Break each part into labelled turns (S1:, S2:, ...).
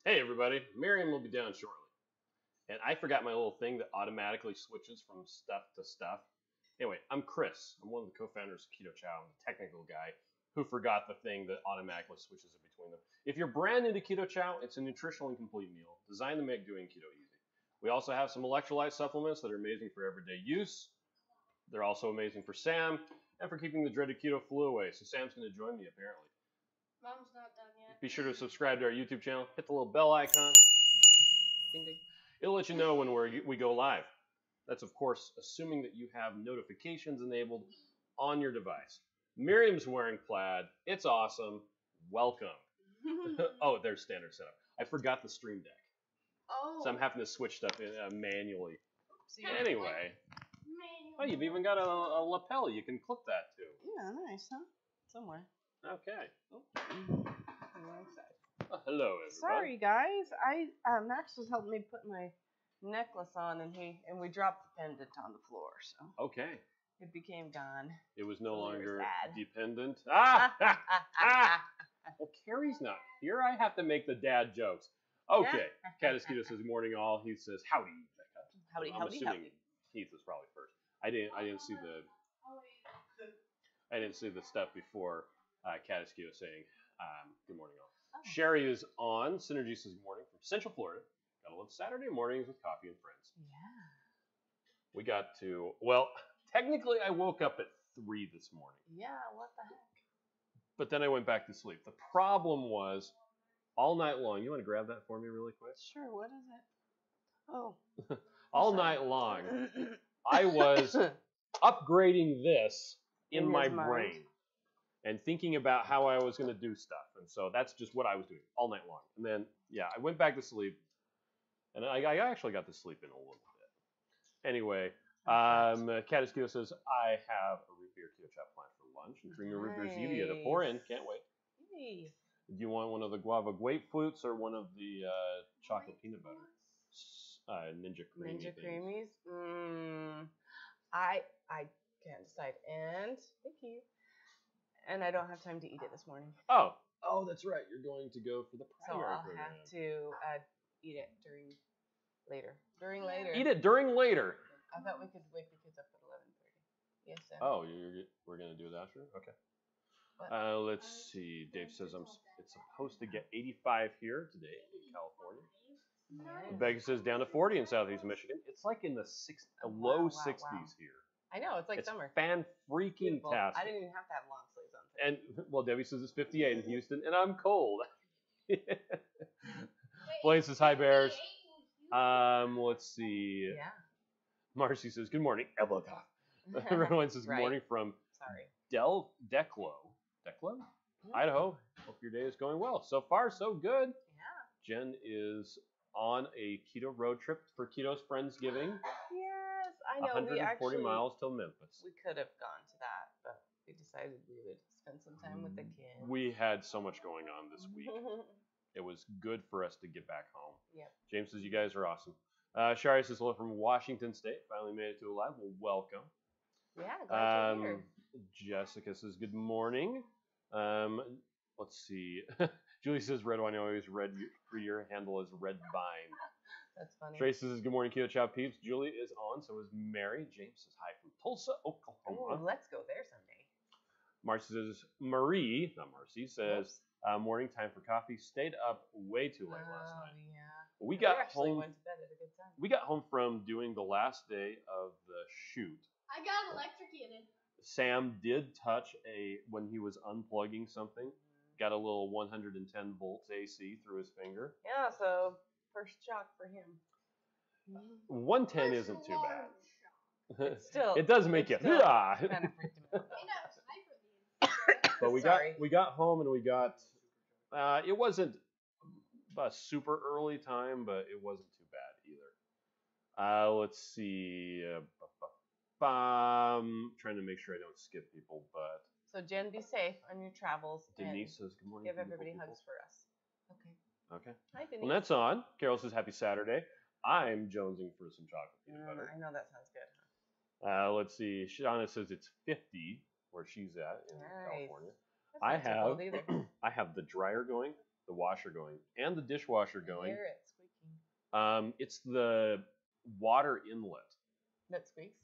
S1: Hey everybody, Miriam will be down shortly. And I forgot my little thing that automatically switches from stuff to stuff. Anyway, I'm Chris. I'm one of the co-founders of Keto Chow. I'm the technical guy who forgot the thing that automatically switches in between them. If you're brand new to Keto Chow, it's a nutritional and complete meal designed to make doing keto easy. We also have some electrolyte supplements that are amazing for everyday use. They're also amazing for Sam and for keeping the dreaded keto flu away. So Sam's going to join me apparently.
S2: Mom's not done yet.
S1: Be sure to subscribe to our YouTube channel. Hit the little bell icon. Ding, ding. It'll let you know when we go live. That's, of course, assuming that you have notifications enabled on your device. Miriam's wearing plaid. It's awesome. Welcome. Oh, there's standard setup. I forgot the Stream Deck.
S2: Oh.
S1: So I'm having to switch stuff in, manually.
S2: Oopsie.
S1: Anyway. Oh, you've even got a lapel. You can clip that, too.
S3: Yeah, nice, huh? Somewhere.
S1: Okay.
S3: Oh. Wrong side.
S1: Well, hello, everybody.
S3: Sorry, guys. Max was helping me put my necklace on, and we dropped the pendant on the floor, so
S1: Okay.
S3: it became gone.
S1: It was no
S3: Oh,
S1: longer
S3: sad.
S1: dependent. Ah! Well, Carrie's not here. I have to make the dad jokes. Okay. Catasquito says, good morning, all. He says, howdy, Becca.
S3: Howdy,
S1: I'm
S3: howdy,
S1: assuming
S3: howdy.
S1: Keith was probably first. I didn't see the stuff before Catasquito saying, good morning, all.
S3: Oh.
S1: Sherry is on. Synergy says, good morning from Central Florida. Gotta love Saturday mornings with coffee and friends.
S3: Yeah.
S1: We got to, well, technically I woke up at 3 this morning.
S3: Yeah, what the heck?
S1: But then I went back to sleep. The problem was, all night long, you want to grab that for me really quick?
S3: Sure, what is it? Oh.
S1: All
S3: sorry.
S1: night long, I was upgrading this in my
S3: his mind.
S1: brain and thinking about how I was going to do stuff. And so that's just what I was doing all night long. And then, yeah, I went back to sleep. And I actually got to sleep in a little bit. Anyway, Catasquito says, I have a root beer keto chop planned for lunch and creamy root beer zevia to pour in. Can't wait.
S3: Hey.
S1: Do you want one of the guava grapefruits or one of the chocolate peanut butter? Ninja creamy
S3: Ninja
S1: things.
S3: creamies? I can't decide. And thank you. And I don't have time to eat it this morning.
S1: Oh, that's right. You're going to go for the
S3: So
S1: primary
S3: I'll
S1: program.
S3: have to eat it later. During later.
S1: Eat it during later.
S3: I thought we could wake the kids up at 11:30. Yes, sir.
S1: Oh, we're going to do that, sure? Okay.
S3: What?
S1: Let's see. Dave says it's supposed to get 85 here today in California.
S3: Nice.
S1: Becca says down to 40 in Southeast Michigan. It's like in the low 60s here.
S3: I know, it's like
S1: It's
S3: summer.
S1: fan-freaking-tastic.
S3: I didn't even have to have long sleeves on today.
S1: And, well, Debbie says it's 58 in Houston, and I'm cold. Blaine says, hi, Bears. Let's see.
S3: Yeah.
S1: Marcy says, good morning, Evelyn. Everyone says, good
S3: Right.
S1: morning from
S3: Sorry.
S1: Declo, Idaho. Hope your day is going well. So far, so good.
S3: Yeah.
S1: Jen is on a keto road trip for Keto's Friendsgiving.
S3: Yes, I know.
S1: 140 miles till Memphis.
S3: We could have gone to that, but we decided we would spend some time with the kids.
S1: We had so much going on this week. It was good for us to get back home.
S3: Yep.
S1: James says, you guys are awesome. Shari says, hello from Washington State. Finally made it to a live. Well, welcome.
S3: Yeah, glad you're here.
S1: Jessica says, good morning. Let's see. Julie says, red wine, always red for your handle is red vine.
S3: That's funny.
S1: Tracy says, good morning, Keto Chow peeps. Julie is on, so is Mary. James says, hi from Tulsa, Oklahoma.
S3: Ooh, let's go there someday.
S1: Not Marcy, says, morning time for coffee. Stayed up way too late last night.
S3: Yeah.
S1: We got
S3: actually
S1: home.
S3: went to bed at a good time.
S1: We got home from doing the last day of the shoot.
S2: I got electrocuted.
S1: Sam did touch when he was unplugging something, got a little 110 volts AC through his finger.
S3: Yeah, so first shock for him.
S1: 110 isn't too bad.
S3: It's still,
S1: It does make you.
S3: kind of freaked him out.
S1: But we got home and we got. It wasn't a super early time, but it wasn't too bad either. Let's see. Trying to make sure I don't skip people, but.
S3: So Jen, be safe on your travels.
S1: Denise says good morning.
S3: Give everybody
S1: people.
S3: hugs for us. Okay.
S1: Okay.
S3: Hi, Denise.
S1: Well, that's on. Carol says happy Saturday. I'm jonesing for some chocolate peanut butter.
S3: I know that sounds good.
S1: Let's see. Shauna says it's 50 where she's at in
S3: Nice.
S1: California.
S3: That's not too cold either.
S1: I have the dryer going. the washer going and the dishwasher
S3: I
S1: going.
S3: hear it squeaking.
S1: It's the water inlet.
S3: That squeaks?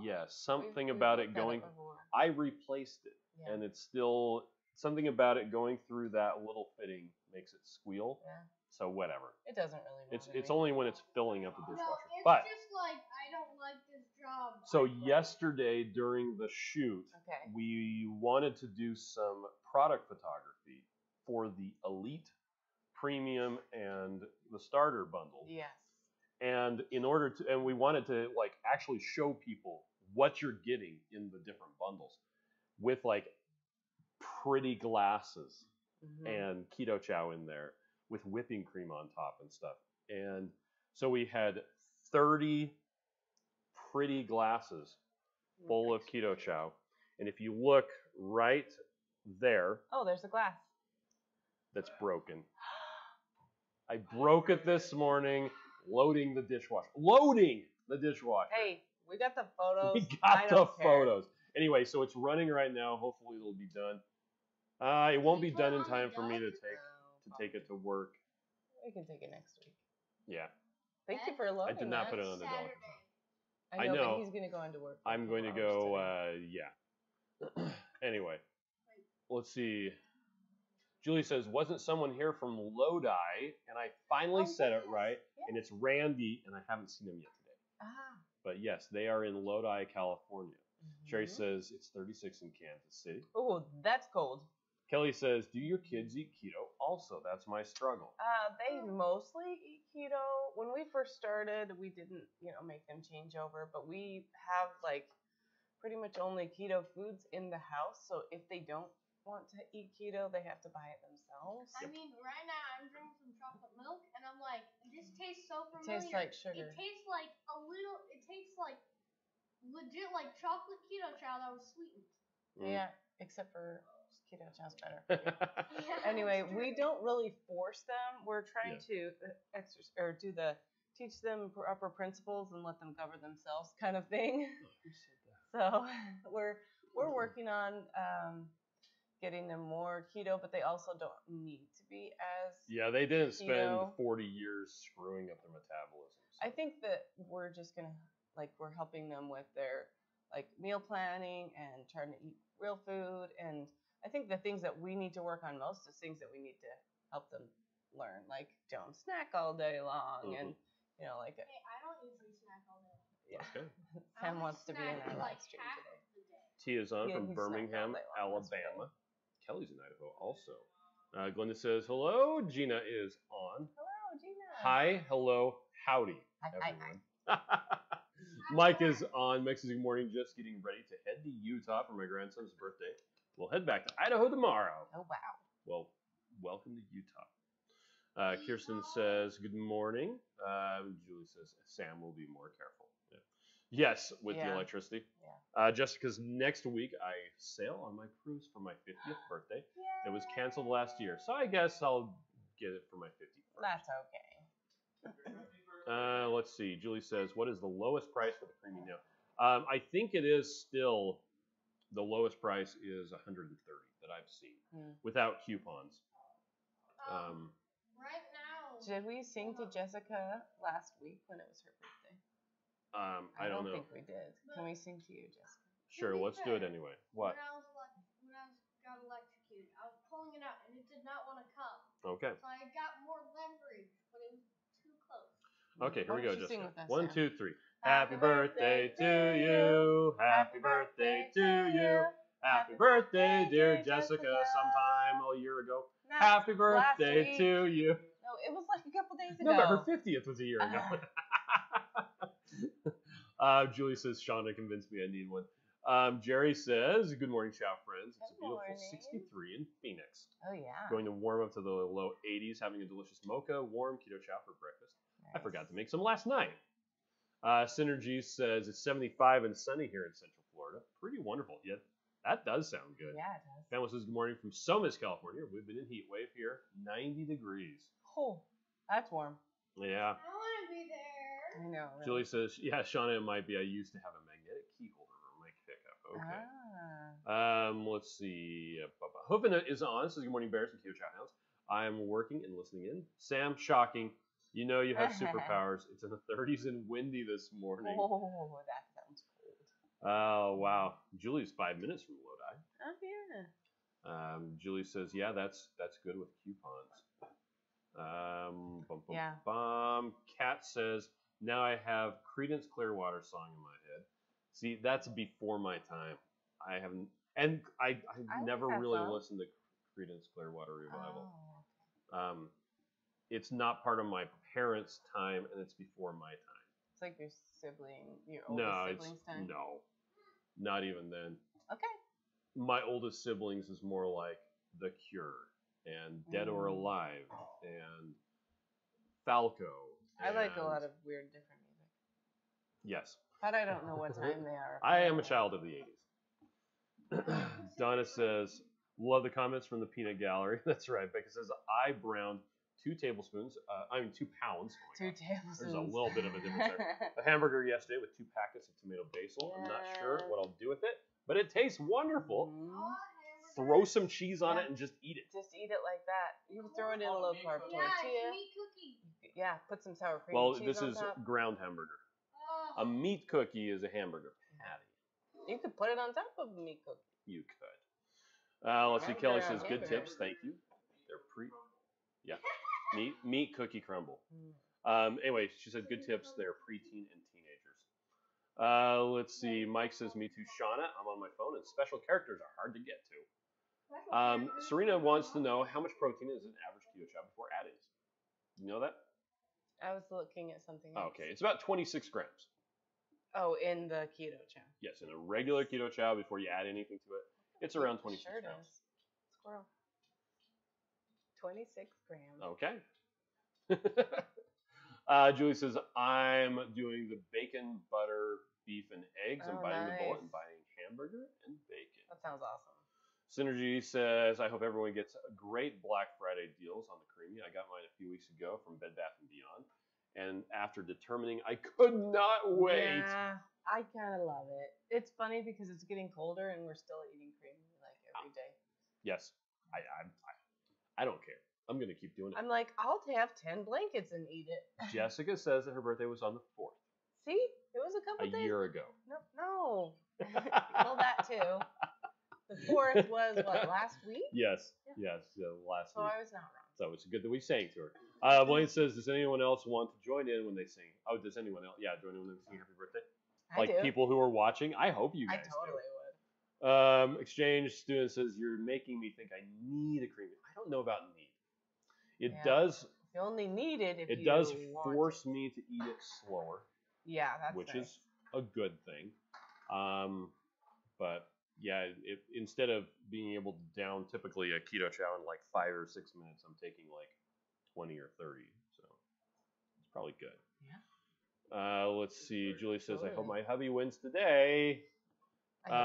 S1: Yes, something
S3: We've
S1: about
S3: looked
S1: it
S3: at
S1: going.
S3: before.
S1: I replaced it,
S3: Yeah.
S1: and it's still something about it going through that little fitting makes it squeal.
S3: Yeah.
S1: So whatever.
S3: It doesn't really bother
S1: It's
S3: me.
S1: only when it's filling up the
S2: No,
S1: dishwasher.
S2: it's
S1: But
S2: just like I don't like this job.
S1: so yesterday during the shoot,
S3: Okay.
S1: we wanted to do some product photography for the Elite, Premium, and the Starter bundle.
S3: Yes.
S1: And and we wanted to like actually show people what you're getting in the different bundles with like pretty glasses
S3: Mhm.
S1: and Keto Chow in there with whipping cream on top and stuff. And so we had 30 pretty glasses full of Keto Chow. And if you look right there,
S3: Oh, there's a glass.
S1: that's broken. I broke it this morning loading the dishwasher. Loading the dishwasher.
S3: Hey, we got the photos.
S1: We
S3: I
S1: got the
S3: don't care.
S1: photos. Anyway, so it's running right now. Hopefully it'll be done. It won't be done in time for me to take it to work.
S3: We can take it next week.
S1: Yeah.
S3: Thank you for loading
S1: I did not
S3: that.
S1: put it on the dog.
S3: I
S1: I
S3: know,
S1: know.
S3: but he's gonna go into work.
S1: I'm
S3: for
S1: going to
S3: 4 hours
S1: go,
S3: today.
S1: yeah. Anyway, let's see. Julie says, wasn't someone here from Lodi? And I finally said it right. And it's Randy, and I haven't seen him yet today.
S3: Ah.
S1: But yes, they are in Lodi, California. Sherry
S3: Mhm.
S1: says it's 36 in Kansas City.
S3: Oh, that's cold.
S1: Kelly says, do your kids eat keto? Also, that's my struggle.
S3: They mostly eat keto. When we first started, we didn't, make them change over, but we have like pretty much only keto foods in the house. So if they don't want to eat keto, they have to buy it themselves.
S2: I mean, right now I'm drinking some chocolate milk, and I'm like, this tastes so
S3: It
S2: familiar.
S3: tastes like sugar.
S2: It tastes like it tastes like legit like chocolate keto chow that was sweetened.
S3: Yeah, except for keto chow's better. For you.
S2: Yeah,
S3: Anyway,
S2: it's true.
S3: we don't really force them. We're trying to teach them proper principles and let them govern themselves, kind of thing. So we're working on getting them more keto, but they also don't need to be as.
S1: Yeah, they didn't spend
S3: keto.
S1: 40 years screwing up their metabolism. So.
S3: I think that we're just gonna we're helping them with their meal planning and trying to eat real food, and I think the things that we need to work on most is things that we need to help them learn, like don't snack all day long, and
S2: Hey, I don't usually snack all day.
S3: yeah.
S1: Okay.
S2: I
S3: Sam
S2: only
S3: wants to be in
S2: snack,
S3: our
S2: like,
S3: live stream
S2: half
S3: today.
S2: of the day.
S1: Tia is on
S3: Yeah,
S1: from
S3: he snacked all
S1: Birmingham,
S3: day long
S1: Alabama. Kelly's in Idaho also. Glenda says, hello. Gina is on.
S3: Hello, Gina.
S1: Hi, hello, howdy,
S3: Hi.
S1: everyone. Mike is on Mexican morning, just getting ready to head to Utah for my grandson's birthday. We'll head back to Idaho tomorrow.
S3: Oh wow.
S1: Well, welcome to Utah. Kirsten says, good morning. Julie says, Sam will be more careful. Yeah. Yes, with the electricity.
S3: Yeah.
S1: Jessica's next week, I sail on my cruise for my 50th birthday. It was canceled last year, so I guess I'll get it for my 51st.
S3: That's okay.
S1: Let's see. Julie says, what is the lowest price for the creamy now? I think it is still, the lowest price is $130 that I've seen without coupons.
S2: Right now.
S3: Did we sing to Jessica last week when it was her birthday?
S1: I don't know.
S3: think we did. Can we sing to you, Jessica?
S1: Sure, let's do it anyway. What?
S2: When I got electrocuted, I was pulling it out, and it did not want to come.
S1: Okay.
S2: So I got more leverage, but it was too close.
S1: Okay, here we go,
S3: Why don't you sing
S1: Jessica.
S3: with us,
S1: 1,
S3: Sam?
S1: 2, 3. Happy birthday to you. Happy birthday to you. Happy birthday, dear Jessica, sometime a year ago. Happy birthday to you.
S3: No, it was like a couple days ago.
S1: No, but her 50th was a year ago. Julie says, Shonda convinced me I need one. Jerry says, good morning, Chow friends. It's a beautiful
S3: morning.
S1: 63 in Phoenix.
S3: Oh, yeah.
S1: Going to warm up to the low 80s, having a delicious mocha, warm keto chow for breakfast.
S3: Nice.
S1: I forgot to make some last night. Synergy says it's 75 and sunny here in Central Florida. Pretty wonderful. Yeah, that does sound good.
S3: Yeah, it does.
S1: Pamela says, good morning from Somis, California. We've been in heat wave here, 90 degrees.
S3: Oh, that's warm.
S1: Yeah.
S2: I want to be there.
S3: I know. Really.
S1: Julie says, yeah, Shauna, it might be. I used to have a magnetic key holder on my pickup. Okay.
S3: Ah.
S1: Let's see. Hoofin is on. Says, good morning, Bears and Keto Chow Hounds. I am working and listening in. Sam, shocking. You know you have superpowers. It's in the 30s and windy this morning.
S3: Oh, that sounds cold.
S1: Oh, wow. Julie's 5 minutes from Lodi.
S3: Oh, yeah.
S1: Julie says, yeah, that's good with coupons.
S3: Yeah.
S1: Kat says, now I have Creedence Clearwater song in my head. See, that's before my time. I haven't, and I never
S3: like that
S1: really
S3: song.
S1: listened to Creedence Clearwater Revival.
S3: Oh.
S1: It's not part of my parents' time, and it's before my time.
S3: It's like your oldest sibling's time?
S1: No, not even then.
S3: Okay.
S1: My oldest siblings is more like The Cure and Dead or Alive and Falco.
S3: I like a lot of weird different music.
S1: Yes.
S3: But I don't know what time they are.
S1: I am a child of the 80s. Donna says, love the comments from the peanut gallery. That's right. Becca says, I browned 2 tablespoons. 2 pounds. Oh
S3: 2 tablespoons.
S1: There's a little bit of a difference there. A hamburger yesterday with 2 packets of tomato basil. I'm not sure what I'll do with it, but it tastes wonderful. Throw some cheese on it and just eat it.
S3: Just eat it like that. You can throw it in a low carb tortilla.
S2: Meat cookie.
S3: Yeah, put some sour cream
S1: Well,
S3: cheese
S1: this
S3: on
S1: is
S3: top.
S1: ground hamburger. A meat cookie is a hamburger patty.
S3: You could put it on top of a meat cookie.
S1: You could. Let's see. Kelly says, good tips. Thank you. They're meat cookie crumble. Anyway, she said, good tips. They're preteen and teenagers. Let's see. Mike says, me too, Shauna. I'm on my phone, and special characters are hard to get to. Serena wants to know how much protein is an average keto chow before adding. You know that?
S3: I was looking at something else.
S1: Okay, it's about 26 grams.
S3: Oh, in the keto chow.
S1: Yes, in a regular keto chow, before you add anything to it, it's around 26
S3: sure
S1: grams.
S3: Is. Squirrel. 26 grams.
S1: Okay. Julie says, I'm doing the bacon, butter, beef, and eggs. I'm biting the bullet and biting hamburger and bacon.
S3: That sounds awesome.
S1: Synergy says, I hope everyone gets great Black Friday deals on the creamy. I got mine a few weeks ago from Bed Bath & Beyond. And after determining I could not wait.
S3: Yeah, I kind of love it. It's funny because it's getting colder and we're still eating creamy like every day.
S1: Yes. I don't care. I'm going to keep doing it.
S3: I'm like, I'll have 10 blankets and eat it.
S1: Jessica says that her birthday was on the 4th.
S3: See? It was a couple days.
S1: A year ago.
S3: No. Well, that too. The 4th was, what, last week?
S1: Yes. Last week.
S3: So I was not wrong.
S1: So it's good that we sang to her. Blaine says, does anyone else want to join in when they sing? Oh, does anyone else? Yeah, join in when they sing happy birthday?
S3: I do.
S1: People who are watching? I hope you guys
S3: totally would.
S1: Exchange student says, you're making me think I need a creamy. I don't know about need. It
S3: Yeah.
S1: does.
S3: You only need it if
S1: it
S3: you
S1: does
S3: want
S1: force me to eat it slower.
S3: Yeah, that's
S1: which
S3: nice.
S1: is a good thing. But yeah, instead of being able to down typically a keto chow in like 5 or 6 minutes, I'm taking like 20 or 30. So it's probably good.
S3: Yeah.
S1: Let's see. Julie says, I hope my hubby wins today.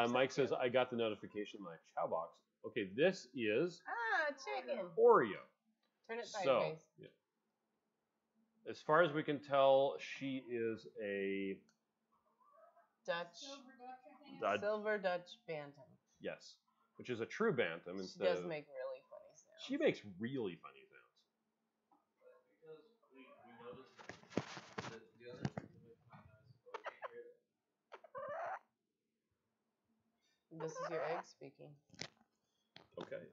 S1: Mike says, I got the notification in my chow box. Okay, this is
S3: chicken.
S1: Oreo.
S3: Turn it sideways.
S1: So, yeah. As far as we can tell, she is a
S3: Silver Dutch Bantam.
S1: Yes, which is a true bantam.
S3: She does make really funny sounds.
S1: She makes really funny sounds.
S4: Because we noticed that the other people make funny noises, but we can't hear them.
S3: This is your egg speaking.
S1: Okay.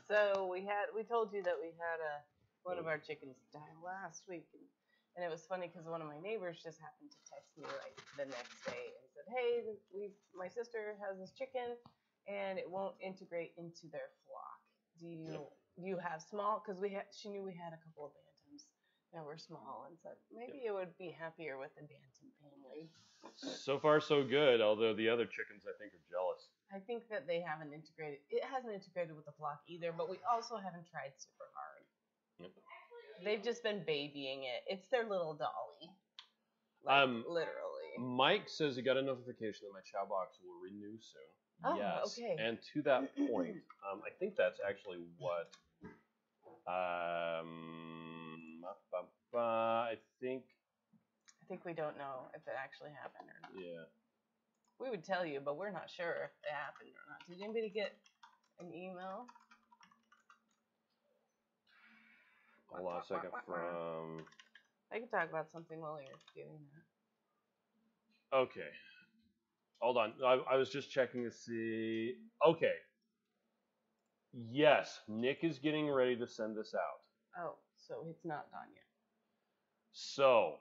S3: So we told you that we had one of our chickens die last week, and it was funny because one of my neighbors just happened to text me like the next day and said, "Hey, my sister has this chicken, and it won't integrate into their flock. Do you have small?" Because she knew we had a couple of bantams that were small, and said maybe it would be happier with the bantam family.
S1: So far, so good. Although the other chickens, I think, are jealous.
S3: I think that they haven't integrated. It hasn't integrated with the flock either, but we also haven't tried super hard.
S1: Yep.
S3: They've just been babying it. It's their little dolly. Literally.
S1: Mike says he got a notification that my chow box will renew soon.
S3: Oh,
S1: yes.
S3: okay.
S1: And to that point, I think that's actually what. I think
S3: we don't know if it actually happened or not.
S1: Yeah.
S3: We would tell you, but we're not sure if it happened or not. Did anybody get an email?
S1: Hold on a second. From
S3: I can talk about something while you're doing that.
S1: okay. Hold on. I was just checking to see. Okay. Yes, Nick is getting ready to send this out.
S3: Oh, so it's not done yet.
S1: So,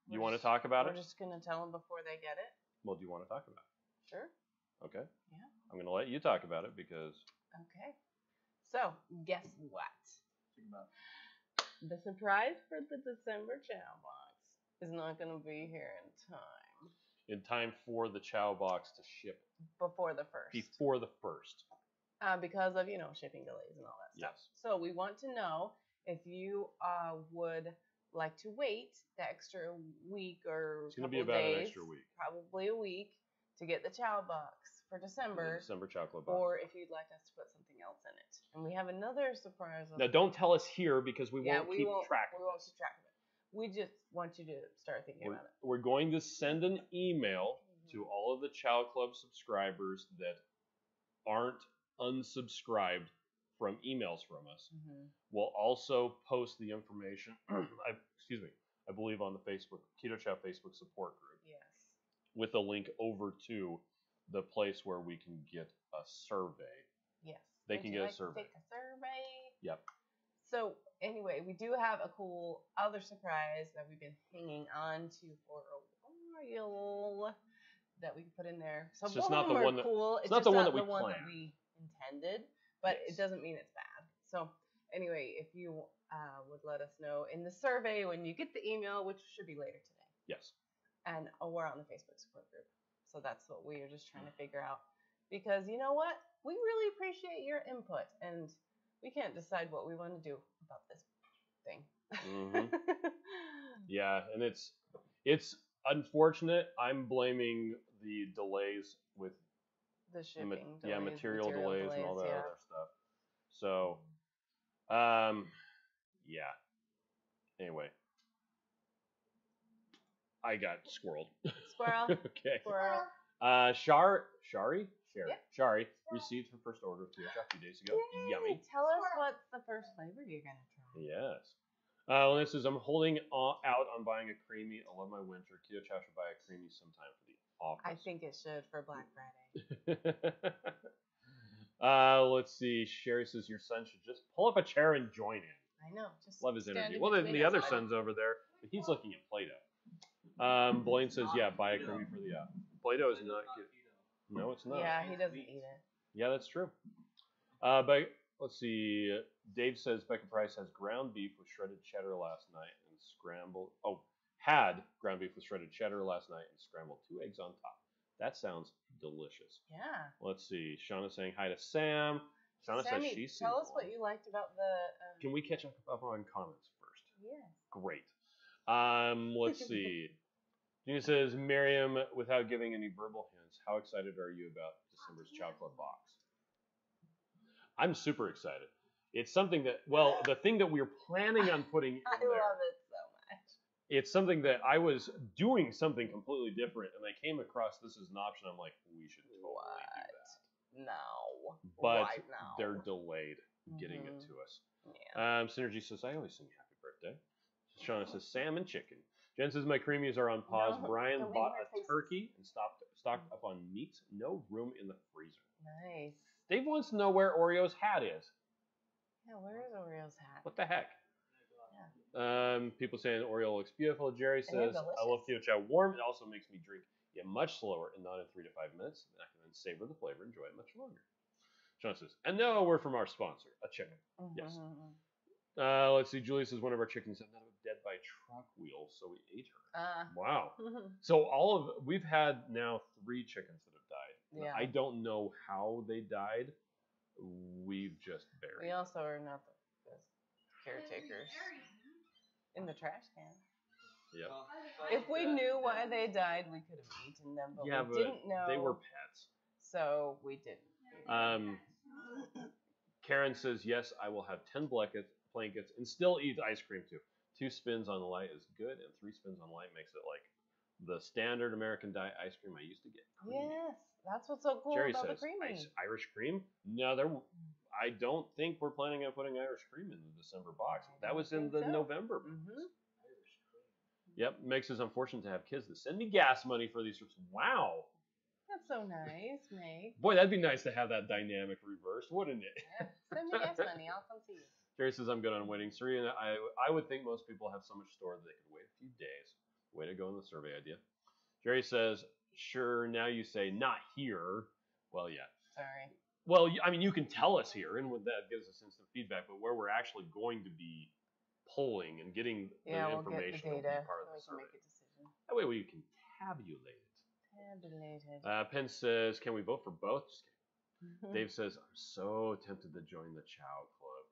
S1: you want to talk about
S3: We're
S1: it?
S3: just gonna tell them before they get it.
S1: Well, do you want to talk about
S3: Sure.
S1: it? Okay.
S3: Yeah.
S1: I'm going to let you talk about it because.
S3: Okay. So, guess what? The surprise for the December Chow box is not gonna be here in time.
S1: In time for the Chow box to ship
S3: Before the first.
S1: before the first.
S3: Because of, shipping delays and all that stuff.
S1: Yes.
S3: So we want to know if you would like to wait the extra week or
S1: It's going to
S3: couple
S1: be about
S3: days,
S1: an extra week.
S3: probably a week, to get the Chow box for
S1: The
S3: December,
S1: December chocolate box.
S3: or if you'd like us to put something else in it. And we have another surprise.
S1: Now, don't tell us here because we won't keep track of
S3: We won't
S1: this.
S3: keep track of it. We just want you to start thinking about it.
S1: We're going to send an email to all of the Chow Club subscribers that aren't unsubscribed from emails from us. We'll also post the information, I believe on the Keto Chow Facebook support group.
S3: Yes.
S1: With a link over to the place where we can get a survey.
S3: Yes.
S1: They can get a survey.
S3: Take a survey.
S1: Yep.
S3: So anyway, we do have a cool other surprise that we've been hanging on to for a while that we can put in there. Some
S1: It's just
S3: of
S1: not
S3: them
S1: the
S3: are
S1: one that-
S3: cool.
S1: it's not the one that we planned.
S3: we intended, but
S1: Yes.
S3: it doesn't mean it's bad. So anyway, if you would let us know in the survey when you get the email, which should be later today.
S1: Yes.
S3: And we're on the Facebook support group. So that's what we are just trying to figure out. Because you know what? We really appreciate your input. And we can't decide what we want to do about this thing.
S1: Yeah, and it's unfortunate. I'm blaming the delays with
S3: The shipping
S1: yeah,
S3: delays,
S1: material delays and all that
S3: yeah.
S1: other stuff. So, yeah. Anyway, I got squirreled.
S3: Squirrel.
S1: Okay.
S3: Squirrel.
S1: Shari
S3: Yeah.
S1: Shari received her first order of Keto Chow a few days ago.
S3: Yay.
S1: Yummy.
S3: Tell us what's the first flavor you're going to try.
S1: Yes. Well, this is I'm holding out on buying a creamy. I love my winter. Keto Chow should buy a creamy sometime for the office.
S3: I think it should for Black Friday.
S1: Let's see. Sherry says your son should just pull up a chair and join in.
S3: I know. Just
S1: Love his energy.
S3: standing
S1: Well, then
S3: between
S1: the
S3: us.
S1: other son's over there, but he's looking at Play-Doh. Blaine says, yeah, buy a creamy for the Play-Doh is not good. No, it's not.
S3: Yeah, he doesn't eat it.
S1: Yeah, that's true. But let's see. Dave says Becca Price has ground beef with shredded cheddar last night and scrambled. Oh, had ground beef with shredded cheddar last night and scrambled 2 eggs on top. That sounds delicious.
S3: Yeah.
S1: Let's see. Shauna's saying hi to Sam. Shauna
S3: Sammy,
S1: says she's seen
S3: tell us
S1: one.
S3: what you liked about the.
S1: Can we catch up on comments first?
S3: Yes.
S1: Great. Let's see. Gina says, Miriam, without giving any verbal hints, how excited are you about December's Chow Club box? I'm super excited. It's something that, well, the thing that we were planning on putting in
S3: I
S1: there.
S3: love it so much.
S1: It's something that I was doing something completely different, and I came across this as an option. I'm like, we should totally do that.
S3: No.
S1: But
S3: right now.
S1: they're delayed getting it to us.
S3: Yeah.
S1: Synergy says, I always sing happy birthday. Shauna says, salmon chicken. Jen says, my creamies are on pause.
S3: No,
S1: Brian
S3: don't
S1: bought
S3: make
S1: a
S3: her faces.
S1: turkey and stocked up on meats. No room in the freezer.
S3: Nice.
S1: Dave wants to know where Oreo's hat is.
S3: Yeah, where is Oreo's hat?
S1: What the heck?
S3: Yeah.
S1: People saying Oreo looks beautiful. Jerry
S3: they're
S1: says, I love Keto Chow warm. It also makes me drink it much slower and not in 3 to 5 minutes. And I can then savor the flavor and enjoy it much longer. Sean says, and no word from our sponsor, a chicken. Yes. Let's see. Julie says one of our chickens ended up dead by truck wheels, so we ate her. Wow. So we've had now 3 chickens that have died.
S3: Yeah.
S1: I don't know how they died. We've just buried.
S3: We also are not the best caretakers. In the trash can.
S1: Yep.
S3: If we knew why they died, we could have eaten them, but
S1: Yeah,
S3: we
S1: but
S3: didn't know.
S1: they were pets.
S3: So we didn't.
S1: Karen says, yes, I will have 10 blankets and still eat ice cream too. 2 spins on the light is good, and 3 spins on light makes it like the standard American diet ice cream I used to get. Creamy.
S3: Yes, that's what's so cool
S1: Jerry
S3: about
S1: says,
S3: the creamy.
S1: Irish cream? No, I don't think we're planning on putting Irish cream in the December box. That was in
S3: think
S1: the
S3: so.
S1: November box.
S3: Mhm.
S4: Irish cream.
S1: Yep, makes it unfortunate to have kids that send me gas money for these trips. Wow.
S3: That's so nice, Meg.
S1: Boy, that'd be nice to have that dynamic reversed, wouldn't it?
S3: Yeah. Send me gas money. I'll come see you.
S1: Jerry says, I'm good on waiting. Serena, I would think most people have so much stored that they could wait a few days. Way to go on the survey idea. Jerry says, sure, now you say, not here. Well, yeah.
S3: Sorry.
S1: Well, I mean, you can tell us here, and that gives us instant feedback, but where we're actually going to be polling and getting
S3: Yeah,
S1: the
S3: we'll get the
S1: information will be
S3: data.
S1: part of
S3: We
S1: the
S3: can
S1: survey.
S3: make a decision.
S1: That way we can tabulate it.
S3: Tabulated.
S1: Penn says, can we vote for both? Just kidding. Dave says, I'm so tempted to join the Chow Club.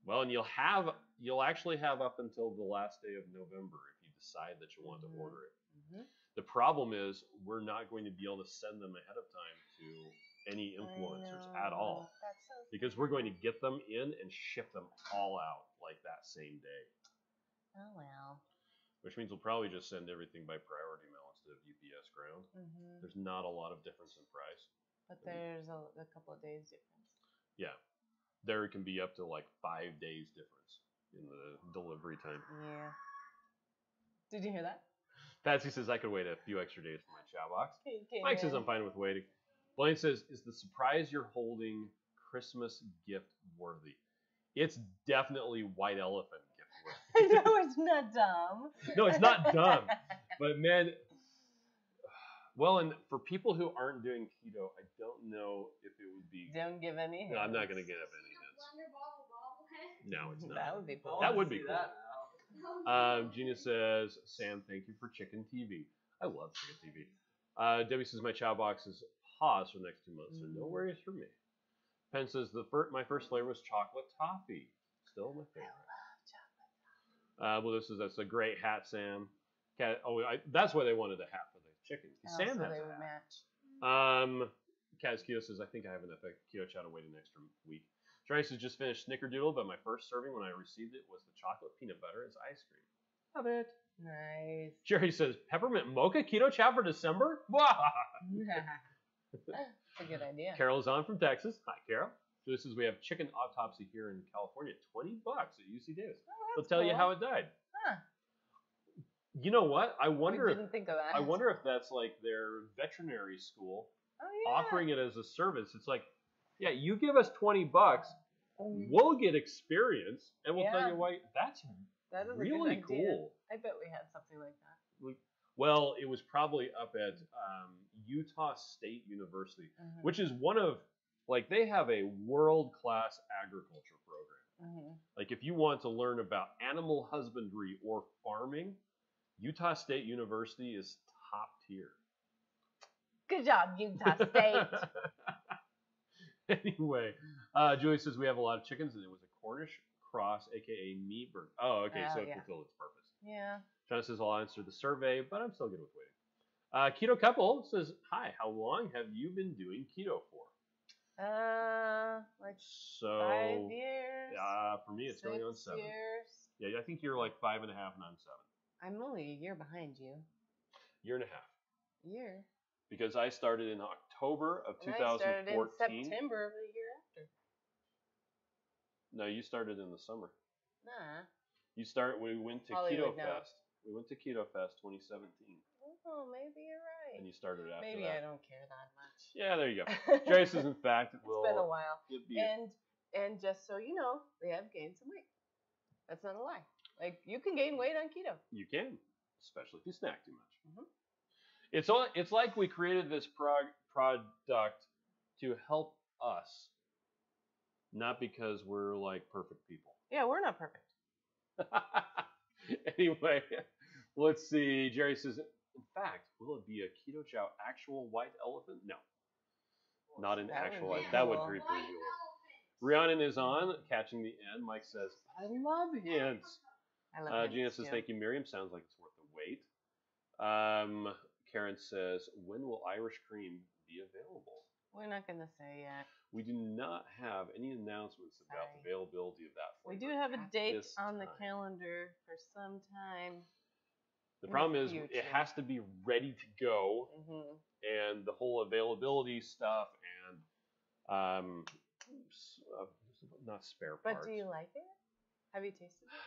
S1: Well, and you'll actually have up until the last day of November if you decide that you want to order it.
S3: Mhm.
S1: The problem is we're not going to be able to send them ahead of time to any influencers at all
S3: That's so
S1: because we're going to get them in and ship them all out like that same day,
S3: Oh well.
S1: which means we'll probably just send everything by priority mail instead of UPS ground.
S3: Mhm.
S1: There's not a lot of difference in price.
S3: But there's a couple of days difference.
S1: Yeah. There can be up to like 5 days difference in the delivery time.
S3: Yeah. Did you hear that?
S1: Patsy says I could wait a few extra days for my Chow box.
S3: Okay.
S1: Mike says I'm fine with waiting. Blaine says, is the surprise you're holding Christmas gift worthy? It's definitely white elephant gift worthy.
S3: I know it's not dumb.
S1: No, it's not dumb. But man, well, and for people who aren't doing keto, I don't know if it would be.
S3: Don't give any.
S1: No, I'm not going to get up any
S2: A
S1: hints.
S2: blender bottle bobblehead.
S1: No, it's
S3: That
S1: not.
S3: would be cool.
S1: That would be
S4: See
S1: cool.
S4: that now.
S1: Gina says, Sam, thank you for chicken TV. I love chicken TV. Debbie says, my Chow box is paused for the next 2 months, so no worries for me. Penn says, my first flavor was chocolate toffee. Still my favorite. Well, that's a great hat, Sam. That's why they wanted a hat for the chicken. Sam
S3: so
S1: has
S3: they
S1: a
S3: would
S1: hat.
S3: match.
S1: Kaz Keto says, I think I have enough Keto Chow to wait an extra week. Trace has just finished Snickerdoodle, but my first serving when I received it was the chocolate peanut butter as ice cream. Love it.
S3: Nice.
S1: Jerry says, peppermint mocha Keto Chow for December? Wow.
S3: That's a good idea.
S1: Carol is on from Texas. Hi, Carol. Julie says, we have chicken autopsy here in California. $20 at UC Davis. They'll tell you how it died.
S3: Huh.
S1: You know what? I wonder
S3: We
S1: if
S3: didn't think of that.
S1: I wonder if that's like their veterinary school
S3: Oh, yeah.
S1: offering it as a service. It's like, yeah, you give us $20, we'll get experience, and we'll tell
S3: Yeah.
S1: you why. That's
S3: That is a
S1: really
S3: good idea.
S1: cool.
S3: I bet we had something like that.
S1: Well, it was probably up at Utah State University,
S3: Mhm.
S1: which is one of, like, they have a world-class agriculture program.
S3: Mhm.
S1: Like, if you want to learn about animal husbandry or farming, Utah State University is top tier.
S3: Good job, Utah State.
S1: Anyway, Julie says we have a lot of chickens, and it was a Cornish cross, aka meat burger. Oh, okay, so it
S3: yeah.
S1: fulfilled its purpose.
S3: Yeah.
S1: John says I'll answer the survey, but I'm still good with waiting. Keto Couple says, hi, how long have you been doing keto for?
S3: Like
S1: So
S3: 5 years.
S1: for me it's going on
S3: 6
S1: 7.
S3: years.
S1: Yeah, I think you're like 5.5 and I'm 7.
S3: I'm only a year behind you.
S1: Year and a half.
S3: Year.
S1: Because I started in October of
S3: And I started
S1: 2014.
S3: in September of the year after.
S1: No, you started in the summer.
S3: Nah.
S1: We went to
S3: Probably
S1: Keto
S3: would know.
S1: Fest. We went to Keto Fest 2017.
S3: Oh, maybe you're right.
S1: And you started after
S3: Maybe
S1: that.
S3: I don't care that much.
S1: Yeah, there you go. Jerry says, in fact,
S3: It's been a while.
S1: it'll be
S3: And just so you know, they have gained some weight. That's not a lie. Like, you can gain weight on keto.
S1: you can, especially if you snack too much.
S3: Mhm.
S1: It's like we created this product to help us, not because we're like perfect people.
S3: Yeah, we're not perfect.
S1: Anyway, let's see. Jerry says, in fact, will it be a Keto Chow actual white elephant? No. Not an
S3: That would
S1: actual
S3: be
S1: white. That would
S3: cool.
S1: be
S2: White
S1: pretty cool.
S2: elephant.
S1: Rhiannon is on, catching the end. Mike says, I love hints.
S3: I love
S1: Gina
S3: hints,
S1: says,
S3: too.
S1: thank you, Miriam. Sounds like it's worth the wait. Karen says, when will Irish cream be available?
S3: We're not going to say yet.
S1: We do not have any announcements about the
S3: Sorry.
S1: availability of that
S3: We
S1: flavor
S3: do have a
S1: at
S3: date
S1: this
S3: on the
S1: time.
S3: calendar for some time.
S1: The
S3: in
S1: problem
S3: the
S1: is it
S3: future.
S1: has to be ready to go,
S3: Mm-hmm.
S1: and the whole availability stuff and not spare
S3: But
S1: parts.
S3: do you like it? Have you tasted it?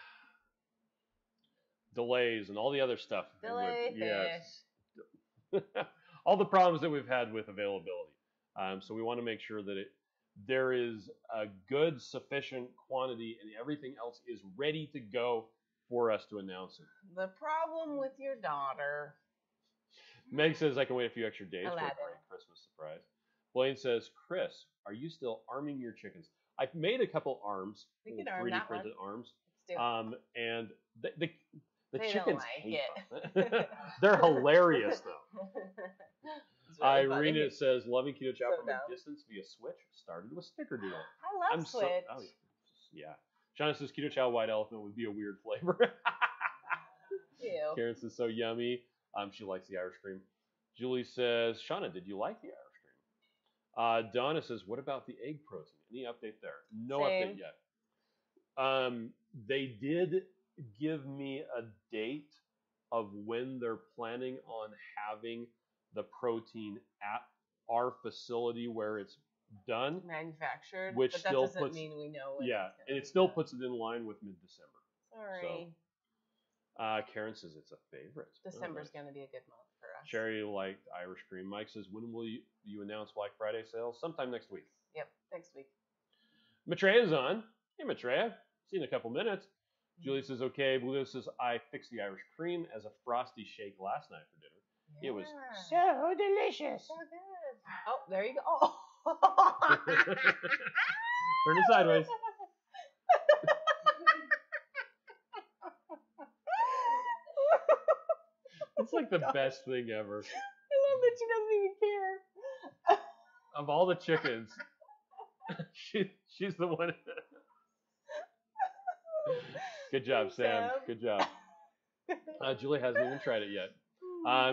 S1: Delays and all the other stuff.
S3: Delayed
S1: Yes. All the problems that we've had with availability. So we want to make sure that there is a good, sufficient quantity and everything else is ready to go for us to announce it.
S3: The problem with your daughter.
S1: Meg says I can wait a few extra days for a
S3: Aladdin.
S1: great Christmas surprise. Blaine says, Chris, are you still arming your chickens? I've made a couple arms,
S3: We
S1: little
S3: could arm
S1: 3D
S3: that
S1: printed arms,
S3: Let's do it.
S1: and the
S3: They don't
S1: chickens
S3: like
S1: hate
S3: it.
S1: them. They're hilarious though.
S3: It's really funny.
S1: Irina says, loving Keto Chow
S3: So
S1: from
S3: dumb.
S1: a distance via Switch. Started with Snickerdoodle.
S3: I love Switch.
S1: Yeah. Shauna says Keto Chow white elephant would be a weird flavor.
S3: Ew.
S1: Karen says so yummy. She likes the Irish cream. Julie says, Shauna, did you like the Irish cream? Donna says, what about the egg protein? Any update there? No
S3: Same.
S1: update yet. They did give me a date of when they're planning on having the protein at our facility where it's done.
S3: Manufactured.
S1: Which
S3: but that
S1: still
S3: doesn't
S1: puts-
S3: mean we know when
S1: Yeah,
S3: it's gonna
S1: and it
S3: be
S1: still
S3: done.
S1: puts it in line with mid-December.
S3: Sorry.
S1: Karen says it's a favorite.
S3: December's
S1: Oh, nice.
S3: gonna be a good month for us.
S1: Sherry liked Irish cream. Mike says, when will you announce Black Friday sales? Sometime next week.
S3: Yep, next week.
S1: Matreya's on. Hey, Matreya. See you in a couple minutes. Julie says, okay. Blue says, I fixed the Irish cream as a frosty shake last night for dinner. It was
S3: Yeah.
S1: so delicious.
S3: So good. Oh, there you go. Oh.
S1: Turn it sideways. It's like the best thing ever.
S3: I love that she doesn't even care.
S1: Of all the chickens, she's the one. Good job,
S3: Thanks,
S1: Sam.
S3: Sam.
S1: Good job. Julie hasn't even tried it yet.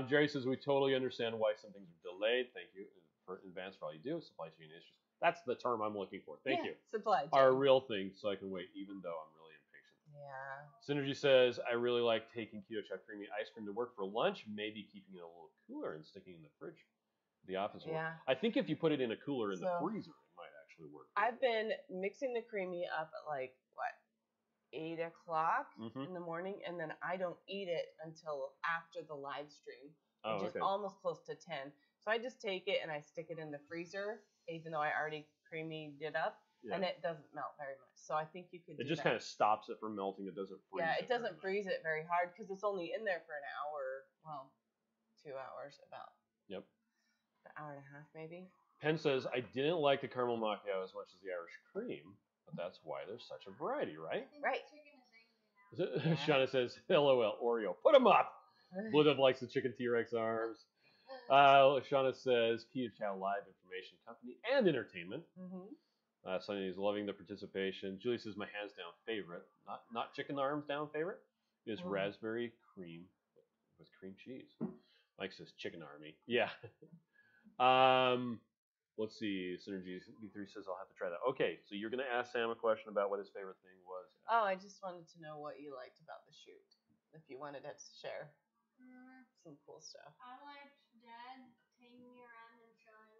S1: Jerry says, we totally understand why some things are delayed. Thank you in advance for all you do. Supply chain issues. That's the term I'm looking for. Thank you.
S3: Supply chain.
S1: Are real things, so I can wait, even though I'm really impatient.
S3: Yeah.
S1: Synergy says, I really like taking Keto Chow creamy ice cream to work for lunch, maybe keeping it a little cooler and sticking it in the fridge. The office work.
S3: Yeah.
S1: I think if you put it in a cooler in the
S3: So,
S1: freezer, it might actually work.
S3: I've been mixing the creamy up at like, what, 8 o'clock
S1: Mhm.
S3: in the morning, and then I don't eat it until after the live stream,
S1: Oh,
S3: which is
S1: okay.
S3: almost close to 10. So I just take it and I stick it in the freezer, even though I already creamied it up,
S1: Yeah.
S3: and it doesn't melt very much. So I think you could
S1: It
S3: do
S1: just
S3: that.
S1: kind of stops it from melting. It doesn't freeze
S3: Yeah,
S1: it.
S3: it doesn't
S1: very much.
S3: freeze it very hard because it's only in there for an hour, well, 2 hours, about
S1: Yep.
S3: an hour and a half maybe.
S1: Penn says, I didn't like the caramel macchiato as much as the Irish cream, but that's why there's such a variety, right?
S2: I think
S3: Right.
S2: the chicken is angry now.
S3: Yeah.
S1: Shauna says, LOL, Oreo. Put them up! Blue Dove likes the chicken T-Rex arms. Shauna says, Keto Chow Live Information Company and Entertainment.
S3: Mm-hmm.
S1: Sunny is loving the participation. Julie says, my hands down favorite, not chicken arms down favorite, is
S3: Mhm.
S1: raspberry cream with cream cheese. Mike says, chicken army. Yeah. Let's see. Synergy B3 says, I'll have to try that. Okay, so you're going to ask Sam a question about what his favorite thing was.
S3: Oh, I just wanted to know what you liked about the shoot. If you wanted to share some cool stuff.
S2: I liked Dad taking me around and showing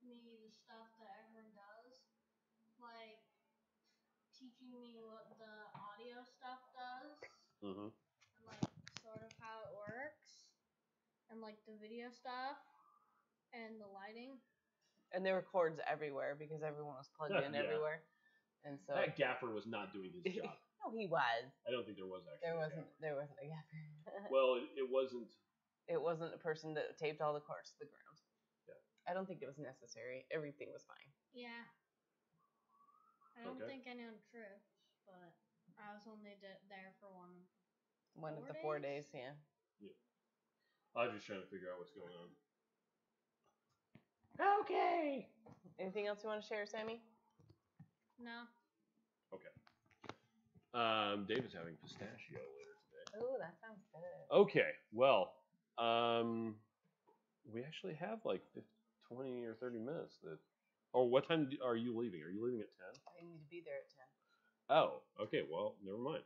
S2: me the stuff that everyone does, like teaching me what the audio stuff does,
S1: Mm-hmm.
S2: and like sort of how it works, and like the video stuff, and the lighting.
S3: And there were cords everywhere because everyone was plugged in
S1: Yeah.
S3: everywhere. And so
S1: That gaffer was not doing his job.
S3: no, he was.
S1: I don't think there was actually.
S3: There wasn't a gaffer.
S1: Well, it wasn't.
S3: It wasn't a person that taped all the cords to the ground.
S1: Yeah.
S3: I don't think it was necessary. Everything was fine.
S2: Yeah. I don't
S1: Okay.
S2: think anyone tripped, but I was only there for one.
S3: One of
S2: 4
S3: the 4
S2: days?
S3: days, yeah.
S1: I was just trying to figure out what's going on.
S3: Okay. Anything else you want to share, Sammy?
S2: No.
S1: Dave is having pistachio later today.
S3: Oh, that sounds good.
S1: Okay, well, we actually have like 20 or 30 minutes. Oh, what time are you leaving? Are you leaving at 10?
S3: I need to be there at 10.
S1: Oh, okay, well, never mind.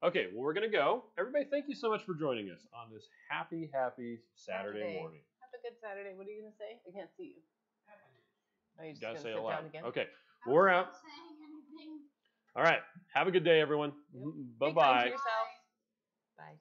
S1: Okay, well, we're going to go. Everybody, thank you so much for joining us on this happy Saturday
S3: Saturday.
S1: morning.
S3: Have a good Saturday. What are you going to say? I can't see you. Oh, you just
S1: Gotta
S3: going to
S1: say
S3: sit
S1: it loud.
S3: down again?
S1: Okay.
S2: I
S1: We're
S2: wasn't
S1: out.
S2: saying anything.
S1: All right. Have a good day, everyone.
S3: Yep.
S1: Bye
S3: Be kind to
S1: bye.
S3: yourself. Bye.